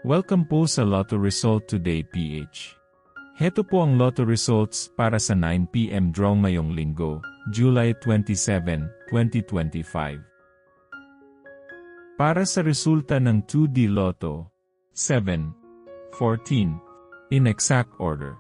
Welcome po sa Lotto Result Today PH. Heto po ang Lotto Results para sa 9 PM draw ngayong linggo, July 27, 2025. Para sa resulta ng 2D Lotto, 7, 14, in exact order.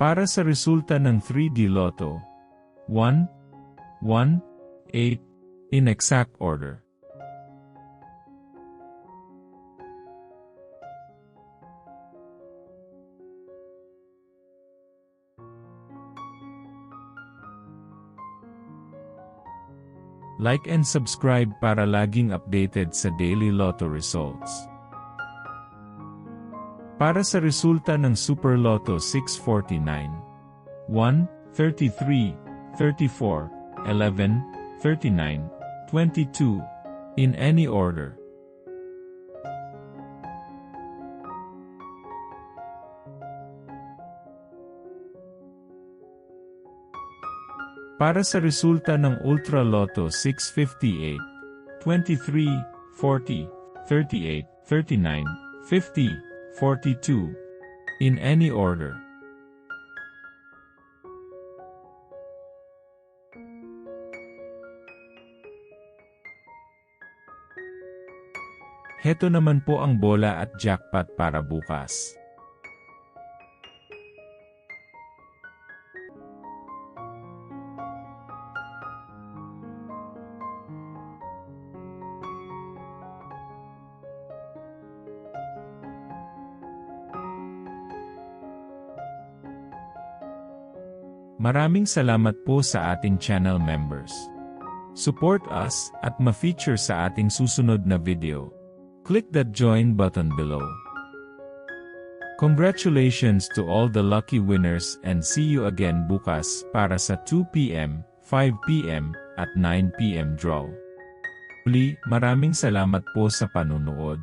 Para sa resulta ng 3D Lotto, 1, 1, 8, in exact order. Like and subscribe para laging updated sa daily Lotto results. Para sa resulta ng Super Lotto 649, 1, 33, 34, 11, 39, 22, in any order. Para sa resulta ng Ultra Lotto 658, 23, 40, 38, 39, 50, 42, in any order. Heto naman po ang bola at jackpot para bukas. Maraming salamat po sa ating channel members. Support us at ma-feature sa ating susunod na video. Click that join button below. Congratulations to all the lucky winners and see you again bukas para sa 2 PM, 5 PM, at 9 PM draw. Uli, maraming salamat po sa panunood.